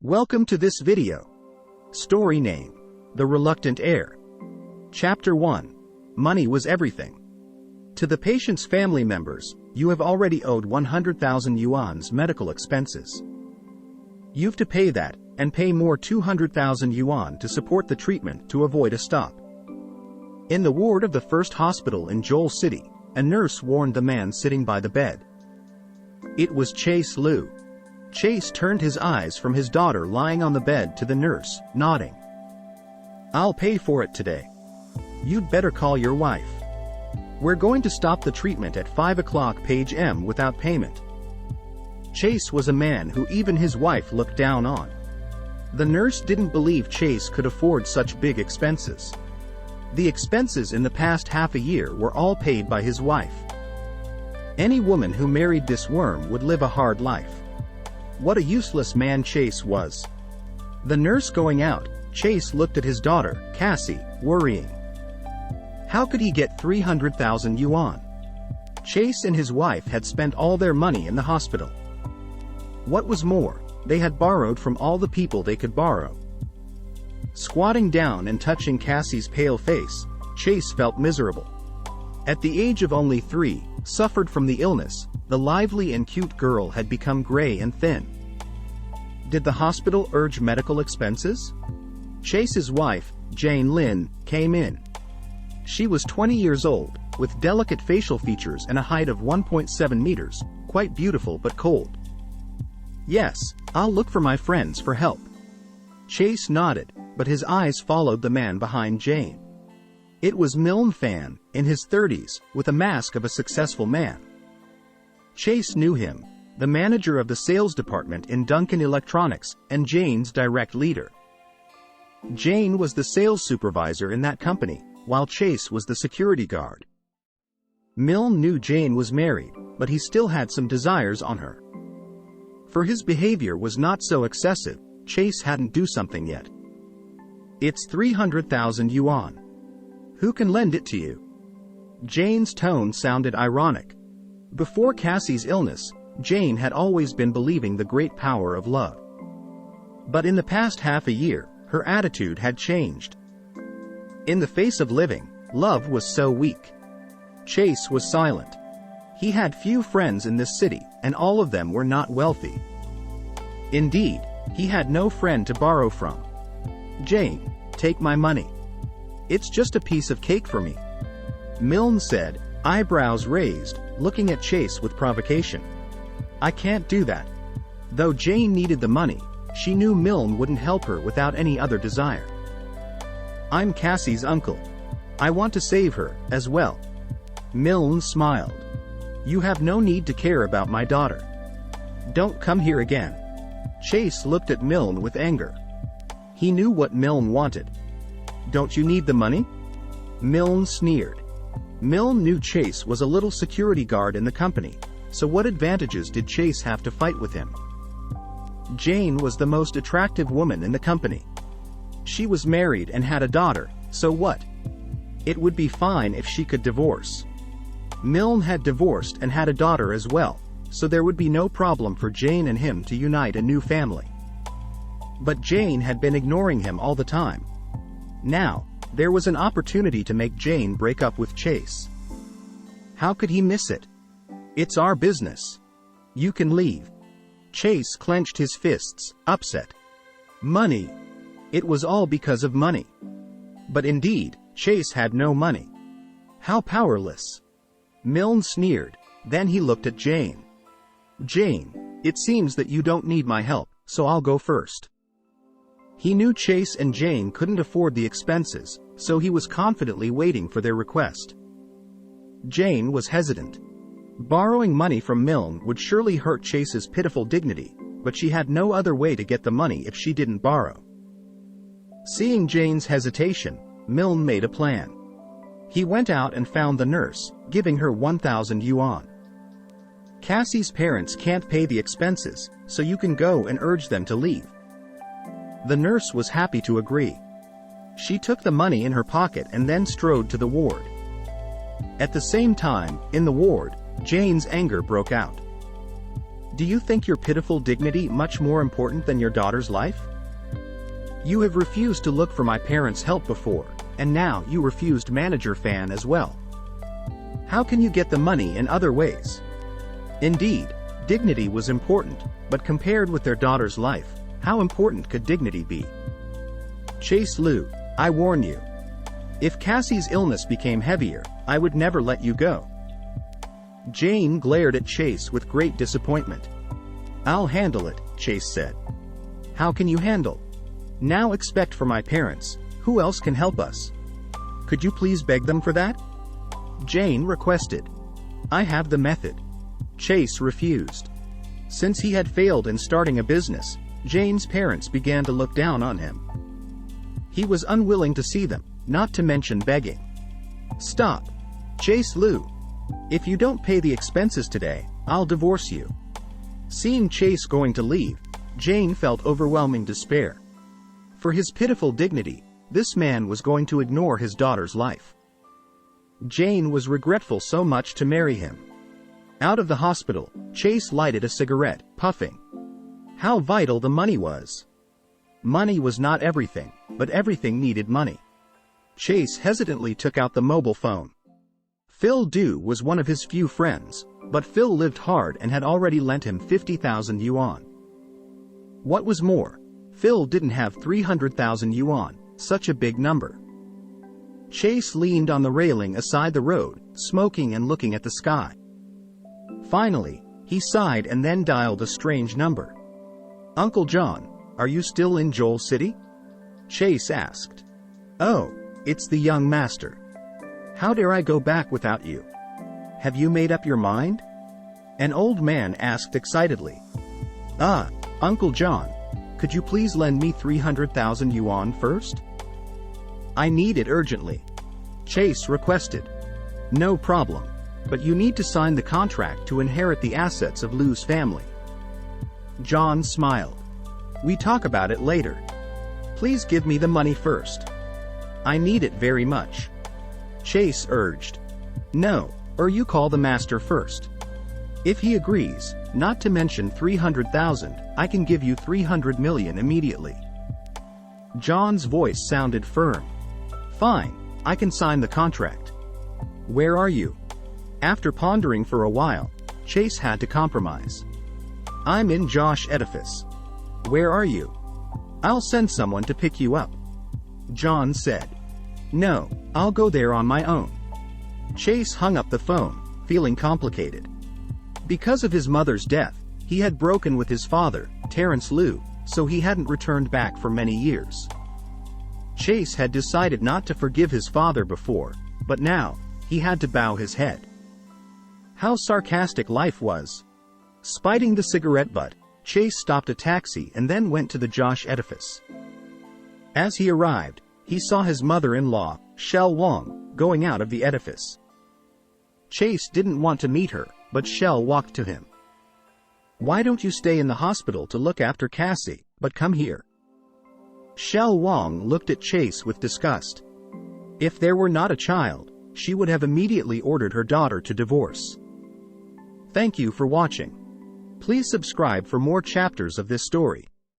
Welcome to this video. Story name: The Reluctant Heir. Chapter 1. Money was everything. To the patient's family members, you have already owed 100,000 yuan's medical expenses. You've to pay that, and pay more 200,000 yuan to support the treatment to avoid a stop. In the ward of the first hospital in Joel City, a nurse warned the man sitting by the bed. It was Chase Liu. Chase turned his eyes from his daughter lying on the bed to the nurse, nodding. "I'll pay for it today. You'd better call your wife. We're going to stop the treatment at 5 o'clock page M without payment." Chase was a man who even his wife looked down on. The nurse didn't believe Chase could afford such big expenses. The expenses in the past half a year were all paid by his wife. Any woman who married this worm would live a hard life. What a useless man Chase was. The nurse going out, Chase looked at his daughter, Cassie, worrying. How could he get 300,000 yuan? Chase and his wife had spent all their money in the hospital. What was more, they had borrowed from all the people they could borrow. Squatting down and touching Cassie's pale face, Chase felt miserable. At the age of only 3, suffered from the illness, the lively and cute girl had become gray and thin. Did the hospital urge medical expenses? Chase's wife, Jane Lin, came in. She was 20 years old, with delicate facial features and a height of 1.7 meters, quite beautiful but cold. "Yes, I'll look for my friends for help." Chase nodded, but his eyes followed the man behind Jane. It was Milne Fan, in his 30s, with a mask of a successful man. Chase knew him, the manager of the sales department in Duncan Electronics, and Jane's direct leader. Jane was the sales supervisor in that company, while Chase was the security guard. Milne knew Jane was married, but he still had some desires on her. For his behavior was not so excessive, Chase hadn't do something yet. "It's 300,000 yuan. Who can lend it to you?" Jane's tone sounded ironic. Before Cassie's illness, Jane had always been believing the great power of love. But in the past half a year, her attitude had changed. In the face of living, love was so weak. Chase was silent. He had few friends in this city, and all of them were not wealthy. Indeed, he had no friend to borrow from. "Jane, take my money. It's just a piece of cake for me," Milne said, eyebrows raised, looking at Chase with provocation. "I can't do that." Though Jane needed the money, she knew Milne wouldn't help her without any other desire. "I'm Cassie's uncle. I want to save her, as well." Milne smiled. "You have no need to care about my daughter. Don't come here again." Chase looked at Milne with anger. He knew what Milne wanted. "Don't you need the money?" Milne sneered. Milne knew Chase was a little security guard in the company, so what advantages did Chase have to fight with him? Jane was the most attractive woman in the company. She was married and had a daughter, so what? It would be fine if she could divorce. Milne had divorced and had a daughter as well, so there would be no problem for Jane and him to unite a new family. But Jane had been ignoring him all the time. Now, there was an opportunity to make Jane break up with Chase. How could he miss it? "It's our business. You can leave." Chase clenched his fists, upset. Money. It was all because of money. But indeed, Chase had no money. How powerless. Milne sneered, then he looked at Jane. "Jane, it seems that you don't need my help, so I'll go first." He knew Chase and Jane couldn't afford the expenses, so he was confidently waiting for their request. Jane was hesitant. Borrowing money from Milne would surely hurt Chase's pitiful dignity, but she had no other way to get the money if she didn't borrow. Seeing Jane's hesitation, Milne made a plan. He went out and found the nurse, giving her 1,000 yuan. "Cassie's parents can't pay the expenses, so you can go and urge them to leave." The nurse was happy to agree. She took the money in her pocket and then strode to the ward. At the same time, in the ward, Jane's anger broke out. Do you think your pitiful dignity much more important than your daughter's life? You have refused to look for my parents' help before, and now you refused manager fan as well. How can you get the money in other ways? Indeed, dignity was important, but compared with their daughter's life, how important could dignity be? Chase Liu, I warn you. If Cassie's illness became heavier, I would never let you go. Jane glared at Chase with great disappointment. I'll handle it, Chase said. How can you handle? Now expect for my parents. Who else can help us? Could you please beg them for that? Jane requested. I have the method. Chase refused. Since he had failed in starting a business, Jane's parents began to look down on him. He was unwilling to see them, not to mention begging. Stop. Chase Liu. If you don't pay the expenses today, I'll divorce you. Seeing Chase going to leave, Jane felt overwhelming despair. For his pitiful dignity, this man was going to ignore his daughter's life. Jane was regretful so much to marry him. Out of the hospital, Chase lighted a cigarette, puffing. How vital the money was. Money was not everything, but everything needed money. Chase hesitantly took out the mobile phone. Phil Du was one of his few friends, but Phil lived hard and had already lent him 50,000 yuan. What was more, Phil didn't have 300,000 yuan, such a big number. Chase leaned on the railing aside the road, smoking and looking at the sky. Finally, he sighed and then dialed a strange number. Uncle John, are you still in Joel City? Chase asked. Oh, it's the young master. How dare I go back without you? Have you made up your mind? An old man asked excitedly. Ah, Uncle John, could you please lend me 300,000 yuan first? I need it urgently. Chase requested. No problem, but you need to sign the contract to inherit the assets of Liu's family. John smiled. We talk about it later. Please give me the money first. I need it very much. Chase urged. No, or you call the master first. If he agrees, not to mention 300,000, I can give you 300 million immediately. John's voice sounded firm. Fine, I can sign the contract. Where are you? After pondering for a while, Chase had to compromise. I'm in Josh Edifice. Where are you? I'll send someone to pick you up. John said. No, I'll go there on my own. Chase hung up the phone, feeling complicated. Because of his mother's death, he had broken with his father, Terence Liu, so he hadn't returned back for many years. Chase had decided not to forgive his father before, but now, he had to bow his head. How sarcastic life was. Spiting the cigarette butt, Chase stopped a taxi and then went to the Josh Edifice. As he arrived, he saw his mother-in-law, Shell Wang, going out of the edifice. Chase didn't want to meet her, but Shell walked to him. Why don't you stay in the hospital to look after Cassie, but come here? Shell Wang looked at Chase with disgust. If there were not a child, she would have immediately ordered her daughter to divorce. Thank you for watching. Please subscribe for more chapters of this story.